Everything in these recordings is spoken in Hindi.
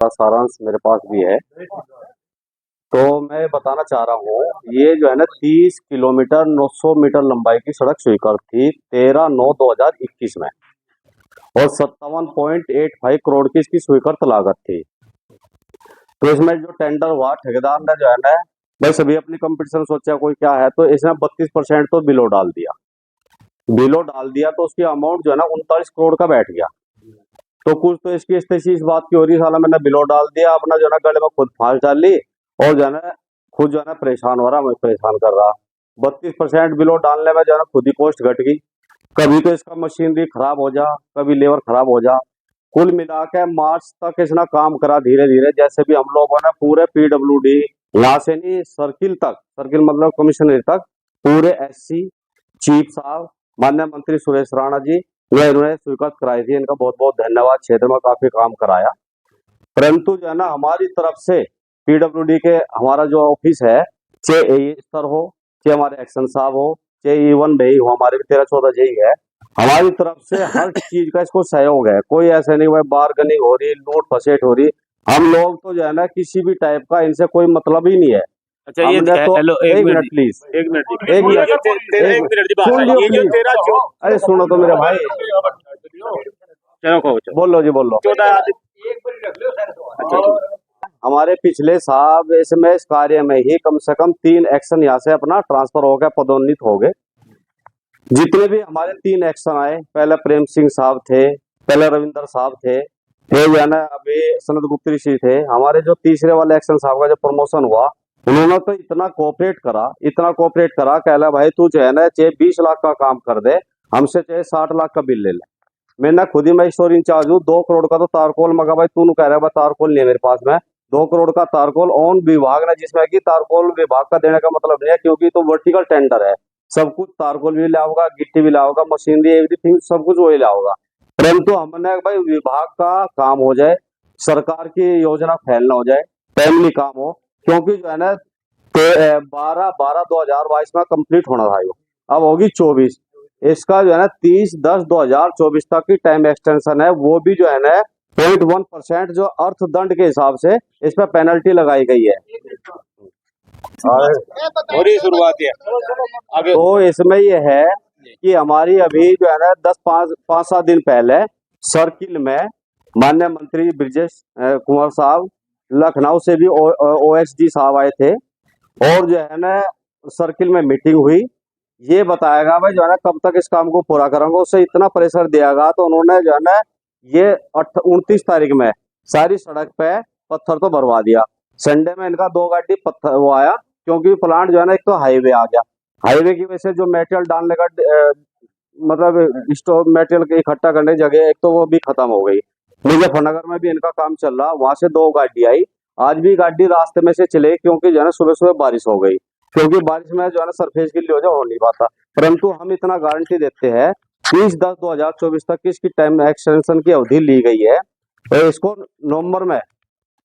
का सारांश मेरे पास भी है। तो मैं बताना चाह रहा हूँ, ये जो है ना 30 किलोमीटर 900 मीटर लंबाई की सड़क स्वीकृत थी 13/9/2021 में, और 57.85 करोड़ की इसकी स्वीकृत लागत थी। तो इसमें जो टेंडर हुआ, ठेकेदार ने जो है ना भाई सभी अपनी कंपटीशन सोचा कोई क्या है, तो इसने 32% तो बिलो डाल दिया। तो उसकी अमाउंट जो है ना 39 करोड़ का बैठ गया। तो कुछ तो इसकी स्थिति इस बात की हो रही, साला मैंने बिलो डाल दिया, अपना जो है ना गले में खुद फांस डाल ली, और जो है ना खुद जो है ना परेशान हो रहा, मैं परेशान कर रहा। 32% बिलो डालने में जो है ना खुद ही कॉस्ट घट गई। कभी तो इसका मशीनरी खराब हो जा, कभी लेबर खराब हो जा। कुल मिला के मार्च तक इसने काम करा धीरे धीरे, जैसे भी हम लोगों ने पूरे PWD यहाँ से नहीं सर्किल मतलब कमिश्नरी तक, पूरे SC चीफ साहब माननीय मंत्री सुरेश राणा जी ने इन्होंने स्वीकृत कराई थी। इनका बहुत बहुत धन्यवाद। क्षेत्र में काफी काम कराया, परंतु जो है ना हमारी तरफ से PWD के हमारा जो ऑफिस है, चाहे AE स्तर हो, चाहे हमारे एक्शन साहब हो, चाहे E1 भाई हो, हमारे भी 13-14 जेई है, हमारी तरफ से हर चीज का इसको सहयोग है। कोई ऐसा नहीं भाई बार्गेनिंग हो रही, लूट फसेट हो रही। हम लोग तो जो है ना किसी भी टाइप का इनसे कोई मतलब ही नहीं है। अच्छा ये तो हेलो एक मिनट प्लीज, एक मिनट एक मिनट सुन लियो प्लीज। अरे सुनो तो मेरे भाई, बोलो जी बोलो। हमारे पिछले साहब इसमें इस कार्य में ही कम से कम 3 एक्शन यहाँ से अपना ट्रांसफर हो गया, पदोन्नत हो गए। जितने भी हमारे 3 एक्शन आए, पहले प्रेम सिंह साहब थे, पहले रविंदर साहब थे, फिर जो है ना अभी सनत गुप्त ऋषि थे। हमारे जो तीसरे वाले एक्शन साहब का जो प्रमोशन हुआ, उन्होंने तो इतना कोऑपरेट करा, कहला भाई तू जो है ना चाहे 20 लाख का काम कर दे, हमसे चाहे 60 लाख का बिल ले ले। मैं खुद ही मैं स्टोर इंचार्ज हूँ। 2 करोड़ का तो तारकोल मगा भाई, तू कह रहा है तारकोल नहीं है मेरे पास में। 2 करोड़ का तारकोल ऑन विभाग ने, जिसमें कि तारकोल विभाग का देने का मतलब नहीं है, क्योंकि तो वर्टिकल टेंडर है। सब कुछ तारकोल भी लाओगा, गिट्टी भी लाओगा, मशीनरी एवरीथिंग सब कुछ वही लाओगा। परंतु हमने भाई विभाग का काम हो जाए, सरकार की योजना फैलना हो जाए, टाइमली काम हो, क्योंकि जो है ना 12/12/2022 में कंप्लीट होना था यो, अब होगी 24। इसका जो है ना 30/10/2024 तक की टाइम एक्सटेंशन है। वो भी जो है ना 0.1% जो अर्थदंड के हिसाब से इस पर पेनल्टी लगाई गई है। और ये शुरुआत है आगे। तो इसमें ये है कि हमारी अभी जो है ना 5-7 दिन पहले सर्किल में माननीय मंत्री ब्रिजेश कुमार साहब, लखनऊ से भी OSD साहब आए थे, और जो है ना सर्किल में मीटिंग हुई। ये बताएगा भाई जो है ना कब तक इस काम को पूरा करेंगे, उससे इतना प्रेशर दियागा। तो उन्होंने जो है ना ये 29 तारीख में सारी सड़क पे पत्थर तो भरवा दिया। संडे में इनका 2 गाड़ी पत्थर वो आया, क्योंकि प्लांट जो है ना एक तो हाईवे आ गया, हाईवे की वजह से जो मेटेरियल डालने का मतलब स्टोर मेटेरियल इकट्ठा करने की जगह एक तो वो भी खत्म हो गई। मुजफ्फरनगर में भी इनका काम चल रहा, वहां से 2 गाड़ी आई। आज भी गाड़ी रास्ते में से चले, क्योंकि जो है ना सुबह सुबह बारिश हो गई, क्योंकि बारिश में जो है ना सरफेस गिल्ली हो जाए हो नहीं पाता। परंतु हम इतना गारंटी देते हैं 30/10/2024 तक इसकी टाइम एक्सटेंशन की अवधि ली गई है। तो इसको नवंबर में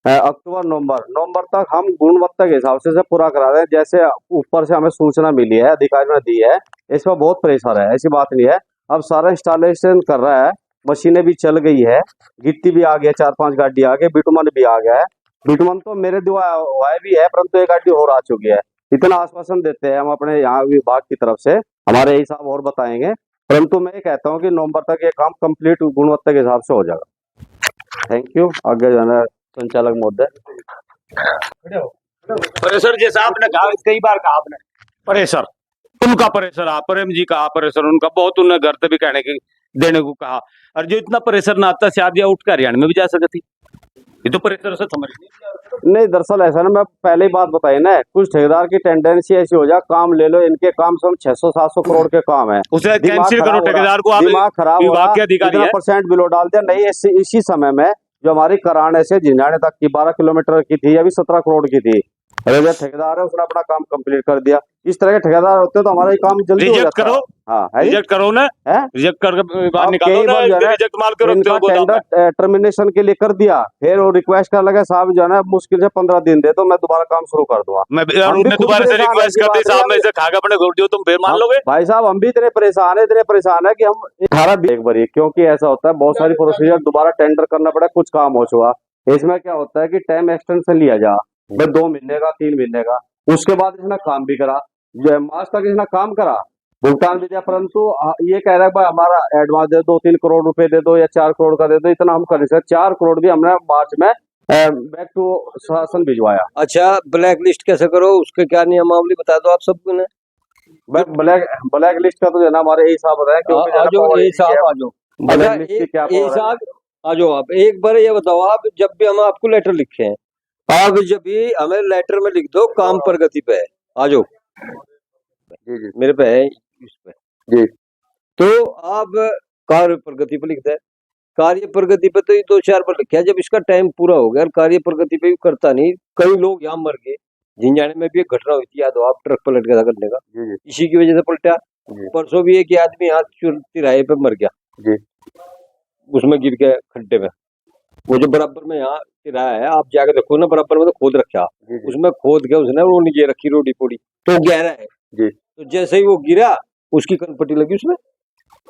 नवंबर तक हम गुणवत्ता के हिसाब से पूरा करा रहे हैं। जैसे ऊपर से हमें सूचना मिली है, अधिकारियों ने दी है, इसमें बहुत प्रेशर है, ऐसी बात नहीं है। अब सारा इंस्टॉलेशन कर रहा है, मशीनें भी चल गई है, गिट्टी भी आ गया, 4-5 गाड़ी आ गई, बिटुमन भी आ गया है। बिटुमन तो मेरे दुआ भी है, परंतु एक गाड़ी और आ चुकी है। इतना आश्वासन देते हैं हम अपने यहाँ विभाग की तरफ से, हमारे यही साहब और बताएंगे। परंतु मैं कहता हूँ कि नवंबर तक ये काम कंप्लीट गुणवत्ता के हिसाब से हो जाएगा। Thank you. आगे जाना संचालक महोदय। प्रेशर जैसा आपने कहा, कई बार कहा आपने प्रेशर, उनका प्रेशर प्रेम जी का प्रेशर उनका बहुत, उन्हें घर से भी कहने के देने को कहा। और जो इतना प्रेशर ना आता शायद उठ कर हरियाणा में भी जा सकती। ये तो प्रेशर से समझ नहीं, दरअसल ऐसा ना, मैं पहले ही बात बताई ना, कुछ ठेकेदार की टेंडेंसी ऐसी हो जाए, काम ले लो, इनके काम से 600-700 करोड़ के काम है, उसे कैंसिल करो ठेकेदार को। दिमाग खराब हो रहा, इतना % बिलो डाल दिया। नहीं, इसी समय में जो हमारी कराने से झिंझाने तक की 12 किलोमीटर की थी, अभी 17 करोड़ की थी। अरे जो ठेकेदार है उसने अपना काम कंप्लीट कर दिया। इस तरह के ठेकेदार होते तो हमारा काम जल्दी हो जाता। करो, हाँ, रिजेक्ट करो ना, रिजेक्ट करके बाहर निकालो ना, रिजेक्ट मार के रखते हो गोदाम में। टेंडर टर्मिनेशन के लिए कर दिया, फिर वो रिक्वेस्ट कर लगा साहब जो है ना मुश्किल से 15 दिन दे तो मैं दोबारा काम शुरू कर दूंगा। मैं दोबारा से रिक्वेस्ट करते साहब, मैं इसे खाकर अपने घर दियो, तुम फिर मान लोगे? भाई साहब हम भी इतने परेशान है कि हम 18 एक बार, क्योंकि ऐसा होता है बहुत सारी प्रोसीजर दोबारा टेंडर करना पड़ा, कुछ काम हो चुका। इसमें क्या होता है कि टाइम एक्सटेंशन लिया जा भाई 2 महीने का 3 महीने का, उसके बाद इसने काम भी करा, जो मार्च तक इसने काम करा, भुगतान भी दिया, परंतु ये कह रहा है भाई हमारा एडवांस दे दो, 3 करोड़ रुपए दे दो या 4 करोड़ का दे दो, इतना हम कर नहीं सकते। 4 करोड़ भी हमने मार्च में बैक टू शासन भिजवाया। अच्छा, ब्लैक लिस्ट कैसे करो, उसके क्या नियमावली बता दो आप सबको ने। ब्लैक लिस्ट का तो जो है ना हमारे यही साहब बताया, क्योंकि आ जाओ power यही agency है। साहब, आ जाओ। ब्लैक अच्छा, लिस्ट की क्या power है? साहब आ जाओ आप। एक बार ये बताओ, आप जब भी हम आपको लेटर लिखे हैं, आप जब भी हमें लेटर में लिख दो काम प्रगति पे है, आ जाओ जी जी मेरे पे है इस पे, जी तो आप कार्य प्रगति पे लिखते हैं। कार्य प्रगति पे तो ये 2-4 बार लिखा है, जब इसका टाइम पूरा हो गया और कार्य प्रगति पे भी करता नहीं, कई लोग यहाँ मर गए। झिंझाने में भी एक घटना हुई थी, याद हो आप, ट्रक पलट गया था करने का, जी जी इसी की वजह से पलटा। जी परसों भी एक आदमी यहाँ तिराहे पे मर गया, जी उसमें गिर गया खड्डे में। वो जो बराबर में यहाँ तिराहा है, आप जाके देखो ना, बराबर में तो खोद रखा, जी जी उसमें खोद के उसने वो नीचे रखी रोडी पोड़ी, तो गहरा है। जी तो जैसे ही वो गिरा, उसकी कनपट्टी लगी, उसमें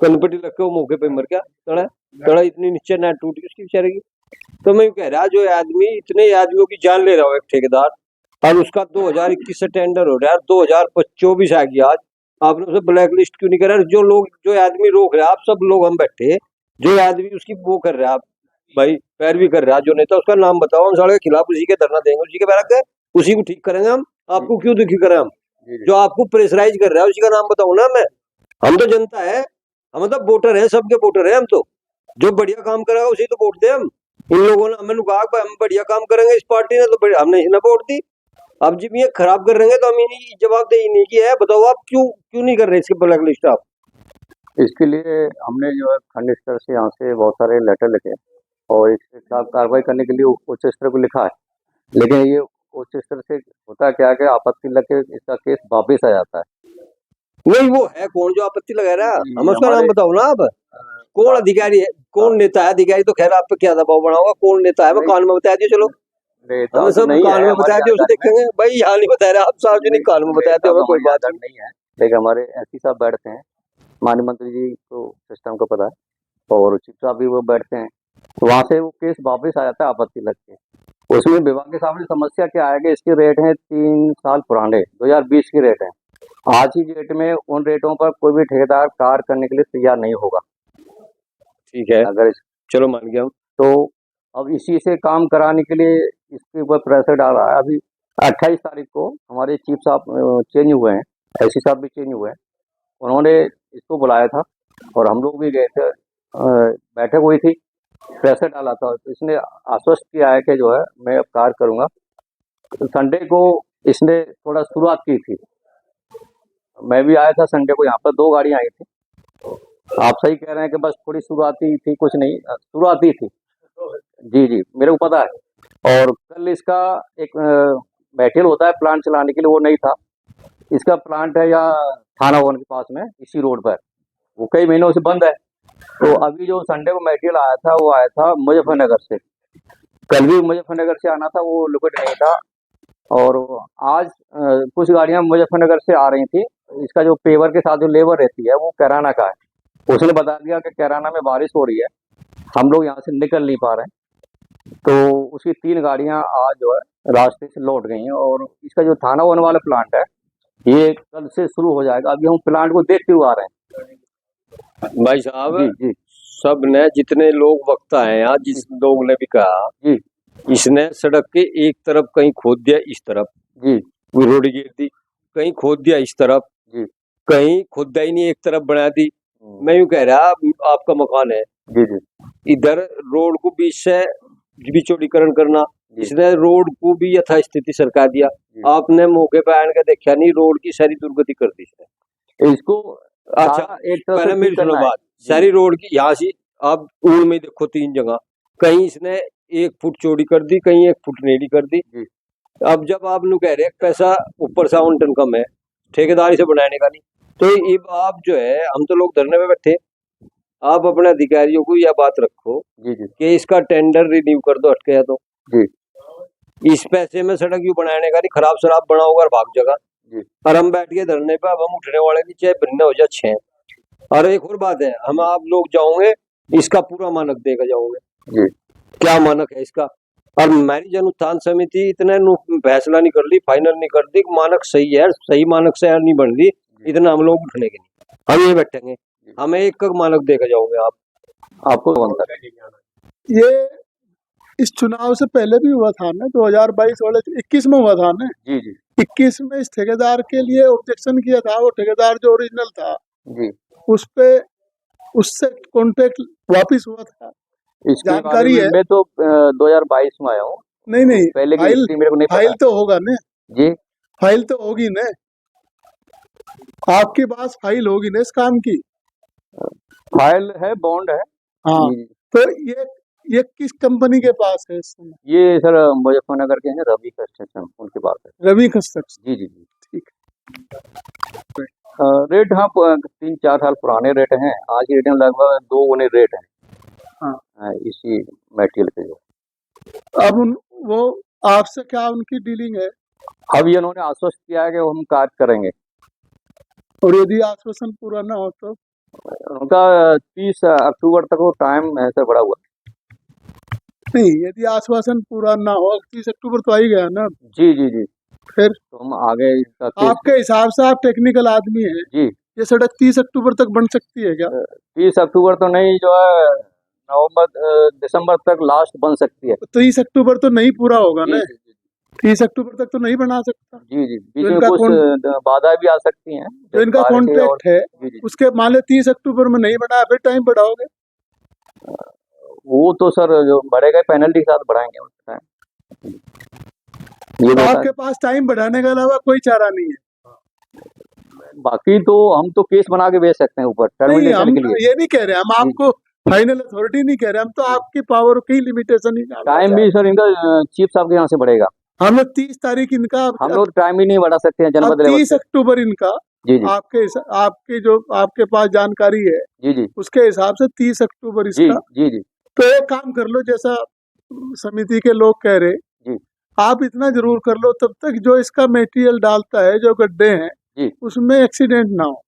कनपट्टी लग के वो मौके पे मर गया। तड़ा तड़ा इतनी नीचे ना टूट गई उसकी बेचारे की। तो मैं यूं कह रहा, जो आदमी इतने आदमियों की जान ले रहा हो एक ठेकेदार, और उसका 2021 से टेंडर हो रहा है, 2024 आ गया आज, आपने उसे ब्लैक लिस्ट क्यों नहीं करा? जो लोग, जो आदमी रोक रहे हैं, आप सब लोग हम बैठे, जो आदमी उसकी वो कर रहा है, आप भाई पैरवी कर रहा है, जो नेता, उसका नाम बताओ, हम साले के खिलाफ उसी के धरना देंगे, उसी के बैरक है, उसी को ठीक करेंगे हम। आपको क्यों दुखी करें हम? जो आपको प्रेशराइज कर रहा है उसी का नाम बताओ ना। मैं, हम तो जनता है, हम मतलब वोटर है, सबके वोटर है हम तो। जो बढ़िया काम करेगा उसी तो वोट दे हम। इन लोगों ने हमें कहा कि हम बढ़िया काम करेंगे, इस पार्टी ने तो हमने इन्हें वोट दी। अब जब ये खराब कर रहेंगे तो हम इन्हीं जवाब दे इन्हीं की है। बताओ आप क्यों नहीं कर रहे इसके ब्लैक लिस्ट आप? इसके लिए हमने जो है खंड स्तर से यहाँ से बहुत सारे लेटर लिखे और इसके खिलाफ कार्रवाई करने के लिए उच्च स्तर को लिखा है, लेकिन ये उच्च स्तर से होता क्या है कि आपत्ति लग के इसका केस वापिस आ जाता है। नहीं, वो है कौन जो आपत्ति लगा रहा है? हम उसका नाम हमारे- बताओ ना आप। कौन अधिकारी है, कौन नेता है? अधिकारी तो खैर आप पे क्या दबाव बनाओगा, कौन नेता है? मैं कान में बता दियो, चलो नेता हमें तो सब नहीं कान है में बता हमारे दियो, उसे अंदर में। देखेंगे। भाई यहाँ नहीं बता रहे आप, सार्वजनिक कान में बता नेता दियो, तो हमें कोई हमारे बात अंदर नहीं है, लेकिन हमारे एसपी साहब बैठते हैं, माननीय मंत्री जी को सिस्टम को पता है और चीफ साहब भी वो बैठते हैं, तो वहाँ से वो केस वापस आ जाता है आपत्ति लग के। उसमें विभाग के सामने समस्या क्या है कि इसके रेट हैं 3 साल पुराने, 2020 के रेट हैं। आज ही डेट में उन रेटों पर कोई भी ठेकेदार कार्य करने के लिए तैयार नहीं होगा। ठीक है, अगर चलो मान गया हम। तो अब इसी से काम कराने के लिए इसके ऊपर प्रेशर डाल रहा है। अभी 28 तारीख को हमारे चीफ साहब चेंज हुए हैं, एसपी साहब भी चेंज हुए हैं, उन्होंने इसको बुलाया था और हम लोग भी गए थे, बैठक हुई थी, प्रेशर डाला था, तो इसने आश्वस्त किया है कि जो है मैं अब कार्य करूँगा। संडे को इसने थोड़ा शुरुआत की थी, मैं भी आया था संडे को, यहाँ पर 2 गाड़ियाँ आई थी। आप सही कह रहे हैं कि बस थोड़ी शुरुआती थी, कुछ नहीं, शुरुआती थी। जी जी, मेरे को पता है। और कल इसका एक मटेरियल होता है प्लांट चलाने के लिए, वो नहीं था। इसका प्लांट है या थाना भवन के पास में, इसी रोड पर, वो कई महीनों से बंद है। तो अभी जो संडे को मटेरियल आया था, वो आया था मुजफ्फरनगर से, कल भी मुजफ्फरनगर से आना था, वो लिक्विड नहीं था। और आज कुछ गाड़ियां मुजफ्फरनगर से आ रही थी। इसका जो पेवर के साथ जो लेबर रहती है वो कैराना का है, उसने बता दिया कि कैराना में बारिश हो रही है, हम लोग यहाँ से निकल नहीं पा रहे हैं, तो उसकी 3 गाड़ियां आज जो है रास्ते से लौट गई हैं। और इसका जो थाना वन वाला प्लांट है, ये कल से शुरू हो जाएगा। अभी हम प्लांट को देखते हुए आ रहे हैं। भाई साहब, जी जी सब ने, जितने लोग वक्ता हैं यहाँ, जिस लोग ने भी कहा, जी इसने सड़क के एक तरफ कहीं खोद दिया, इस तरफ जी वो रोड गिर दी, कहीं खोद दिया इस तरफ, जी कहीं खोदा ही नहीं, एक तरफ बना दी। मैं यूं कह रहा, आपका मकान है जी जी इधर, रोड को बीच से भी चौड़ीकरण करना, इसने रोड को भी यथास्थिति सरका दिया। आपने मौके पे आने के देखा नहीं, रोड की सारी दुर्गति कर दी इसने। इसको अच्छा, एक तरफ पहले से मेरी ठीक सुनो करना है। बात, सारी रोड की यहाँ से आप ऊड़ में देखो 3 जगह, कहीं इसने 1 फुट चौड़ी कर दी, कहीं 1 फुट टेढ़ी कर दी। जी। अब जब आप लोग कह रहे हैं पैसा ऊपर से आवंटन कम है, ठेकेदारी से बनाने का नहीं, तो अब आप जो है, हम तो लोग धरने में बैठे, आप अपने अधिकारियों को यह बात रखो जी जी कि इसका टेंडर रिन्यू कर दो, अटके तो जी इस पैसे में सड़क क्यों बनाने का नहीं, खराब शराब बनाओगे और भाग जगह। जी और हम बैठ के धरने पे, अब हम उठने वाले भी चाहे भिन्न हो जाए 6। और एक और बात है, हम आप लोग जाओगे, इसका पूरा मानक देकर जाओगे। जी क्या मानक है इसका? और हमारी जन उत्थान समिति इतने फैसला नहीं कर ली, फाइनल नहीं कर दी कि मानक सही है, सही मानक से नहीं बन रही, इतना हम लोग उठने के नहीं, हम ये बैठेंगे, हमें एक मानक देकर जाओगे आप। आपको बनता है ये इस चुनाव से पहले भी हुआ था ना, 2022 वाले 21 में हुआ था ना। जी जी 21 में इस ठेकेदार के लिए ऑब्जेक्शन किया था, वो ठेकेदार जो ओरिजिनल था जी। उस पे उससे कॉन्टेक्ट वापिस हुआ था। इसके जानकारी बारे में है? मैं तो 2022 में आया हूँ, नहीं नहीं, पहले की फाइल हिस्ट्री मेरे को नहीं फाइल पता। तो होगा ना, जी फाइल तो होगी ना, आपके पास फाइल होगी ना इस काम की। फाइल है, बॉन्ड है। हाँ, जी, जी। तो ये किस कंपनी के पास है इस समय? ये सर मुजफ्फरनगर के हैं, रवि कंस्ट्रक्शन, उनके पास है। रवि कंस्ट्रक्शन। जी जी जी। ठीक। रेट हाँ 3-4 साल पुराने रेट हैं, आज की डेट में लगभग 2 गुने रेट है। हाँ। इसी मटेरियल के जो अब वो आपसे क्या उनकी डीलिंग है? अब ये उन्होंने आश्वस्त किया है कि हम कार्य करेंगे। और यदि आश्वासन पूरा ना हो तो? उनका 30 अक्टूबर तक वो टाइम है सर, बढ़ा हुआ। नहीं, यदि आश्वासन पूरा ना हो, 30 अक्टूबर तो आ ही गया ना। जी जी जी। फिर तो हम आगे इसका केस। आपके हिसाब से, आप टेक्निकल आदमी हैं, जी ये सड़क 30 अक्टूबर तक बन सकती है क्या? 30 अक्टूबर तो नहीं, जो है नवंबर दिसंबर तक लास्ट बन सकती है। 30 अक्टूबर तो नहीं पूरा होगा जी ना, जी 30 अक्टूबर तक तो नहीं बना सकता। जी जी। बीच जो में इनका कुछ बाधा भी आ सकती हैं, जो इनका बारिश और। कॉन्ट्रैक्ट है, जी जी। उसके मान लो 30 अक्टूबर में नहीं बनाया, फिर टाइम बढ़ाओगे? वो तो सर जो बढ़ेगा पेनल्टी के साथ बढ़ाएंगे उस टाइम। ये तो होता है। आपके पास टाइम बढ़ाने के अलावा कोई चारा नहीं है। बाकी तो हम तो केस बना के भेज सकते हैं ऊपर नहीं, टर्मिनेशन हम के लिए। ये नहीं कह रहे, हम जी। आपको फाइनल अथॉरिटी नहीं कह रहे, हम तो आपकी पावर की लिमिटेशन ही जानना टाइम चाह भी रहे सर इनका चीफ साहब के यहाँ से बढ़ेगा। हैं। हम लोग 30 तारीख इनका, हम लोग टाइम भी नहीं बढ़ा सकते हैं अब जनपद लेवल 30 से। अक्टूबर इनका जी जी आपके जो आपके पास जानकारी है जी जी उसके हिसाब से 30 अक्टूबर जी इसका। जी जी तो एक काम कर लो, जैसा समिति के लोग कह रहे, जी आप इतना जरूर कर लो, तब तक जो इसका मटेरियल डालता है, जो गड्ढे हैं, जी। उसमें एक्सीडेंट ना हो।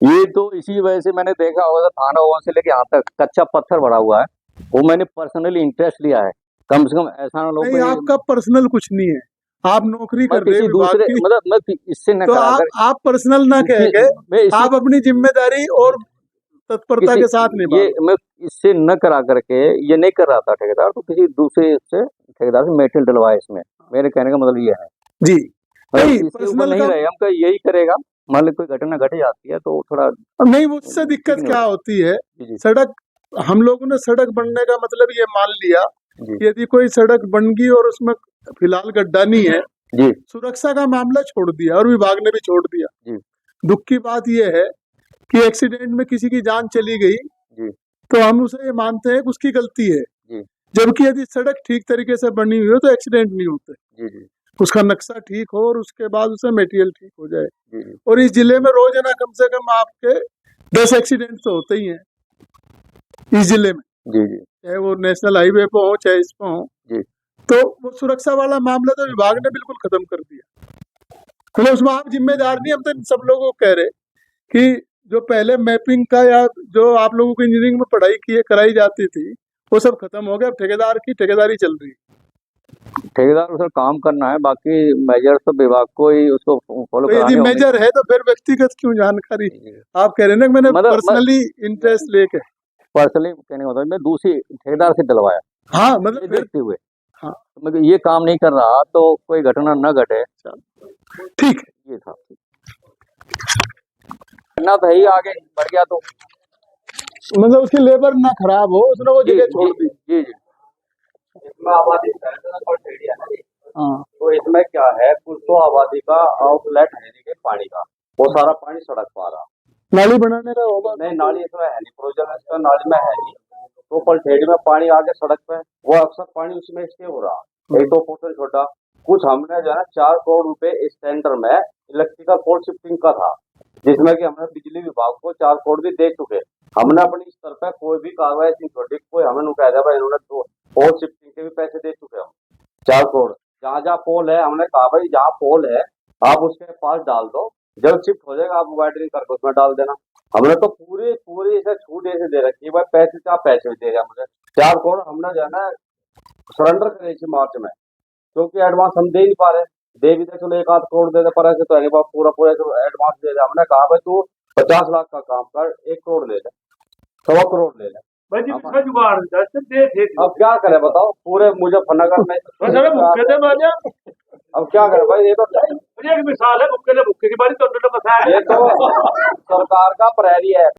ये तो इसी वजह से मैंने देखा होगा थाना ओवन से लेके यहाँ तक कच्चा पत्थर भरा हुआ है, वो मैंने पर्सनली इंटरेस्ट लिया है। कम से कम ऐसा ना लोग नहीं, आपका पर्सनल कुछ नहीं है, आप नौकरी मैं कर रहे किसी विभाग दूसरे की, मतलब मैं इससे न तो करा आप पर्सनल ना कह के मैं इसी आप अपनी जिम्मेदारी और तत्परता के साथ ये निभाओ। मैं इससे न करा करके ये नहीं कर रहा था ठेकेदार, तो किसी दूसरे से ठेकेदार से मेटेरियल डलवाया इसमें। मेरे कहने का मतलब ये है, जी मतलब नहीं, इसके ऊपर पर्सनल नहीं का रहे हम, यही करेगा। मान लो कोई घटना घट जाती है तो थोड़ा नहीं, उससे दिक्कत ठीक नहीं क्या होता। होती है? जी जी सड़क, हम लोगों ने सड़क बनने का मतलब ये मान लिया, जी यदि कोई सड़क बन गई और उसमें फिलहाल गड्ढा नहीं है, जी सुरक्षा का मामला छोड़ दिया और विभाग ने भी छोड़ दिया। जी दुख की बात यह है कि एक्सीडेंट में किसी की जान चली गई जी तो हम उसे ये मानते हैं कि उसकी गलती है, जी जबकि यदि सड़क ठीक तरीके से बनी हुई हो तो एक्सीडेंट नहीं होते। जी जी उसका नक्शा ठीक हो और उसके बाद उससे मटेरियल ठीक हो जाए। जी जी और इस जिले में रोजाना कम से कम आपके 10 एक्सीडेंट तो होते ही हैं इस जिले में, जी जी चाहे वो नेशनल हाईवे पे हो चाहे इस पे हो। जी। तो वो सुरक्षा वाला मामला तो विभाग ने बिल्कुल खत्म कर दिया, मतलब उसमें आप जिम्मेदार नहीं। हम तो इन सब लोगों को कह रहे कि जो पहले मैपिंग का या जो आप लोगों को इंजीनियरिंग में पढ़ाई कराई जाती थी वो सब खत्म हो गया, अब ठेकेदार की ठेकेदारी चल रही है। ठेकेदार को सर काम करना है, बाकी मेजर तो विभाग को ही उसको फॉलो तो यदि कराने होंगे। मेजर है तो फिर व्यक्तिगत क्यों जानकारी? जी। आप कह रहे हैं ना कि मैंने मतलब पर्सनली इंटरेस्ट लेके, पर्सनली कहने का मतलब मैं दूसरी ठेकेदार से डलवाया हाँ ये मतलब फिर देखते हुए। हाँ। तो मैं ये काम नहीं कर रहा तो कोई घटना न घटे, ठीक है। ये था। करना तो ही, आगे बढ़ गया तो मतलब उसकी लेबर ना खराब हो, उसने वो जी जगह जी छोड़ दी। जी जी। इसमें आबादी है ना, हाँ, तो इसमें क्या है, कुछ तो आबादी का आउटलेट है नहीं पानी का, वो सारा पानी सड़क पर आ रहा। नाली बनाने का होगा। नहीं, नाली इसमें है नहीं, प्रोजेक्ट इसका नाली में है नहीं, तो पलटेड़ी में पानी आगे सड़क पे, वो अक्सर पानी उसमें स्टे हो रहा। एक तो पोर्टल छोटा, कुछ हमने जो है ना 4 करोड़ रुपए इस टेंडर में इलेक्ट्रिकल पोल शिफ्टिंग का था, जिसमें कि हमने बिजली विभाग को 4 करोड़ भी दे चुके। हमने अपनी स्तर पर कोई भी कार्रवाई नहीं छोड़ी, कोई हमें कह दिया भाई इन्होंने पोल शिफ्टिंग के भी पैसे दे चुके हम 4 करोड़। जहाँ जहाँ पोल है हमने कहा भाई जहाँ पोल है आप उसके पास डाल दो, जब शिफ्ट हो जाएगा आप वायरिंग करके उसमें डाल देना। हमने तो पूरी पूरी इसे छूट ऐसे दे रखी है भाई, पैसे क्या पैसे भी दे रहे हैं मुझे 4 करोड़ हमने जो है ना सरेंडर करे इसी मार्च में, क्योंकि एडवांस हम दे नहीं पा रहे। दे भी दे चलो 1 आध करोड़ दे दे, पर ऐसे तो है नहीं बाप, पूरा पूरा एडवांस दे दे। हमने कहा भाई तू 50 लाख का काम कर, 1 करोड़ ले ले, 1.25 करोड़ ले ले। भाई जी इसमें जुगाड़ दे अब क्या करे बताओ, पूरे मुजफ्फरनगर में भुक्के दे माजा। अब क्या करे भाई, ये तो एक मिसाल है, भुक्के की बारी तो बताया ये तो सरकार का प्रहरी है।